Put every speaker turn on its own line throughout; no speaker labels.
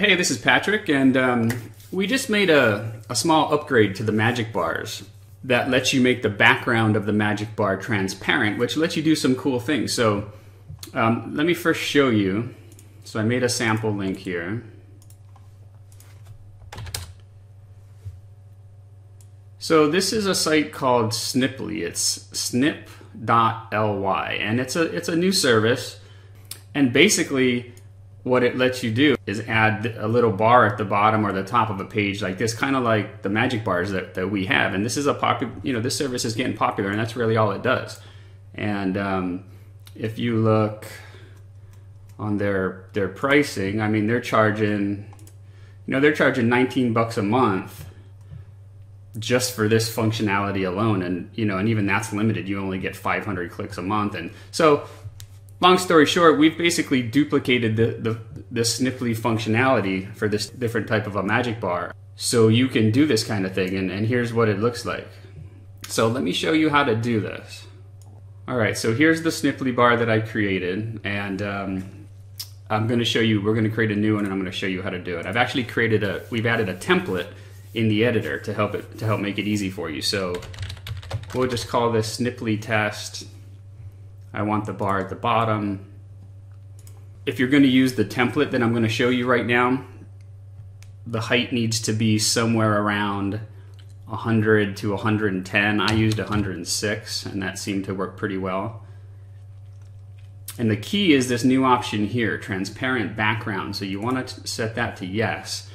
Hey, this is Patrick, and we just made a small upgrade to the Magic Bars that lets you make the background of the Magic Bar transparent, which lets you do some cool things. So let me first show you. So I made a sample link here. So this is a site called Sniply. It's snip.ly, and it's a new service. And basically, what it lets you do is add a little bar at the bottom or the top of a page like this, kind of like the Magic Bars that we have. And this is a popular, this service is getting popular, and that's really all it does. And if you look on their pricing, I mean, they're charging, they're charging $19 a month just for this functionality alone. And and even that's limited. You only get 500 clicks a month. And so, long story short, we've basically duplicated the Sniply functionality for this different type of a Magic Bar. So you can do this kind of thing, and here's what it looks like. So let me show you how to do this. All right, so here's the Sniply bar that I created, and I'm gonna show you, we're gonna create a new one, and I'm gonna show you how to do it. I've actually we've added a template in the editor to help make it easy for you. So we'll just call this Sniply test. I want the bar at the bottom. If you're going to use the template that I'm going to show you right now, the height needs to be somewhere around 100 to 110. I used 106, and that seemed to work pretty well. And the key is this new option here, transparent background. So you want to set that to yes.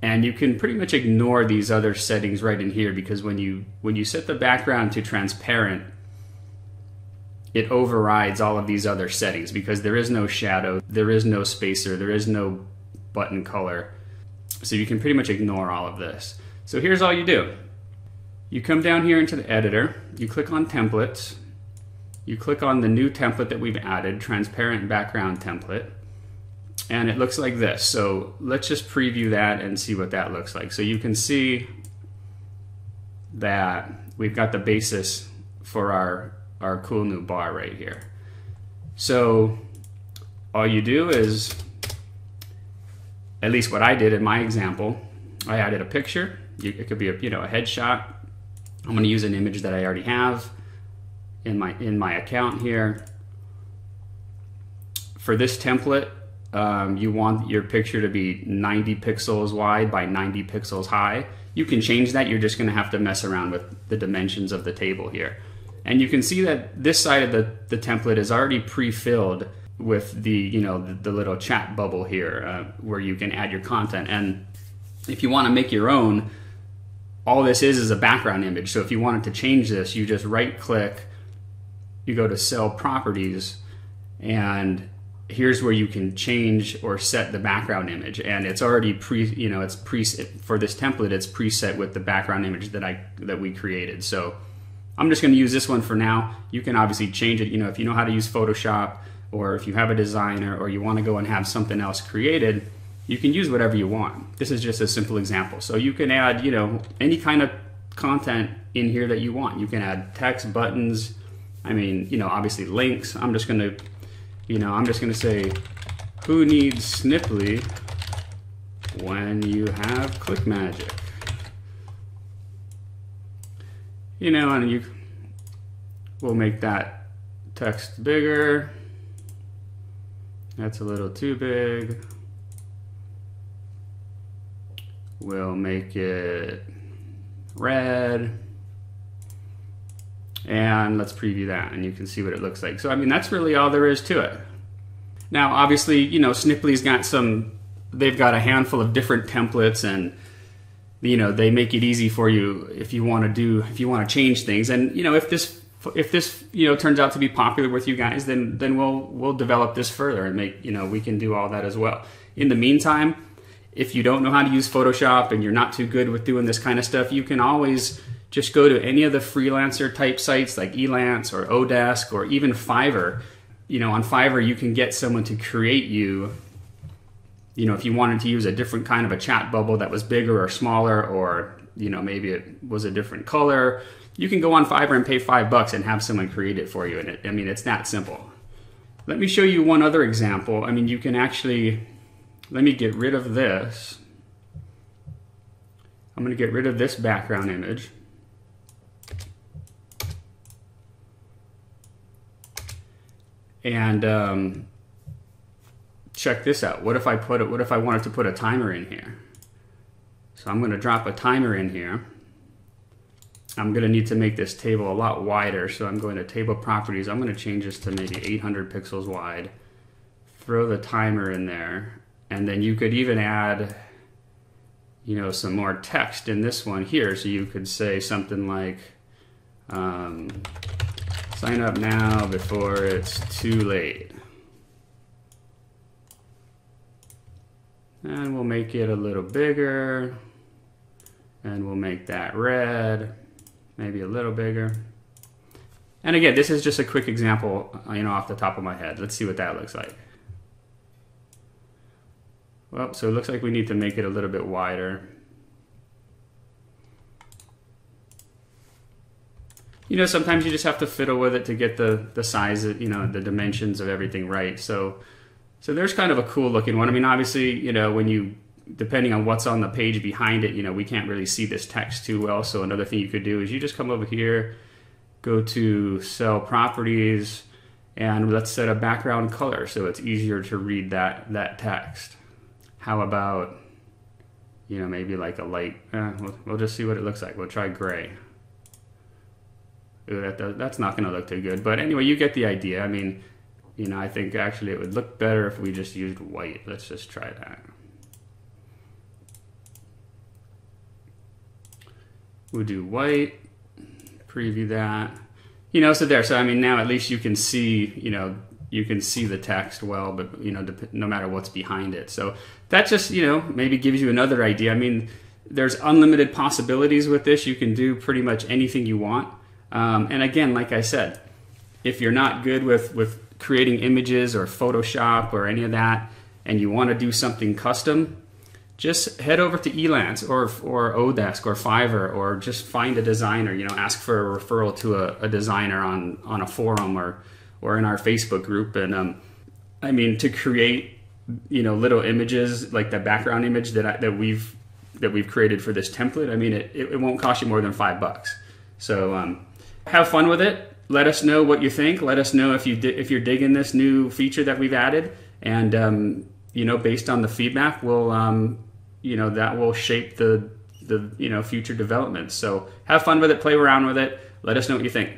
And you can pretty much ignore these other settings right in here, because when you set the background to transparent, it overrides all of these other settings, because there is no shadow, there is no spacer, there is no button color. So you can pretty much ignore all of this. So here's all you do. You come down here into the editor, you click on templates, you click on the new template that we've added, transparent background template, and it looks like this. So let's just preview that and see what that looks like. So you can see that we've got the basis for our cool new bar right here. So all you do is, at least what I did in my example, I added a picture. It could be a headshot. I'm going to use an image that I already have in my account here. For this template, you want your picture to be 90 pixels wide by 90 pixels high. You can change that. You're just going to have to mess around with the dimensions of the table here. And you can see that this side of the template is already pre-filled with the little chat bubble here where you can add your content. And if you want to make your own, all this is a background image. So if you wanted to change this, you just right click, you go to cell properties, and here's where you can change or set the background image. And it's already for this template, it's preset with the background image that we created. So I'm just going to use this one for now. You can obviously change it, if you know how to use Photoshop, or if you have a designer, or you want to go and have something else created, you can use whatever you want. This is just a simple example. So you can add, any kind of content in here that you want. You can add text, buttons, obviously links. I'm just going to say, who needs Sniply when you have ClickMagick? And we'll make that text bigger. That's a little too big. We'll make it red. And let's preview that, and you can see what it looks like. So, that's really all there is to it. Now, obviously, Sniply's they've got a handful of different templates, and they make it easy for you if you want to change things. And if this turns out to be popular with you guys, then we'll develop this further and make we can do all that as well. In the meantime, if you don't know how to use Photoshop and you're not too good with doing this kind of stuff, you can always just go to any of the freelancer type sites like Elance or Odesk or even Fiverr. On Fiverr you can get someone to create you. If you wanted to use a different kind of a chat bubble that was bigger or smaller, or maybe it was a different color, you can go on Fiverr and pay $5 and have someone create it for you. And it's that simple. Let me show you one other example. You can actually let me get rid of this. I'm going to get rid of this background image. And check this out. What if I wanted to put a timer in here? So I'm going to drop a timer in here. I'm going to need to make this table a lot wider, so I'm going to table properties. I'm going to change this to maybe 800 pixels wide. Throw the timer in there, and then you could even add, you know, some more text in this one here. So you could say something like, sign up now before it's too late. And we'll make it a little bigger, and we'll make that red, maybe a little bigger. And again, this is just a quick example, you know, off the top of my head. Let's see what that looks like. Well, so it looks like we need to make it a little bit wider. You know, sometimes you just have to fiddle with it to get the size, you know, the dimensions of everything right. So there's kind of a cool looking one. I mean, obviously, you know, when you, depending on what's on the page behind it, you know, we can't really see this text too well. So another thing you could do is you just come over here, go to cell properties, and let's set a background color so it's easier to read that text. How about, you know, maybe like a light, we'll just see what it looks like. We'll try gray. Ooh, that's not going to look too good. But anyway, you get the idea. I mean, you know, I think actually it would look better if we just used white. Let's just try that. We'll do white, preview that. You know, so there. So I mean, now at least you can see, you know, you can see the text well, but you know, no matter what's behind it. So that just, you know, maybe gives you another idea. I mean, there's unlimited possibilities with this. You can do pretty much anything you want. And again, like I said, if you're not good with creating images or Photoshop or any of that, and you want to do something custom, just head over to Elance or Odesk or Fiverr, or just find a designer. You know, ask for a referral to a designer on a forum or in our Facebook group. And I mean, to create, you know, little images like the background image that we've created for this template, I mean, it won't cost you more than $5. So have fun with it. Let us know what you think. Let us know if you're digging this new feature that we've added, and you know, based on the feedback, we'll you know, that will shape the you know, future developments. So have fun with it, play around with it. Let us know what you think.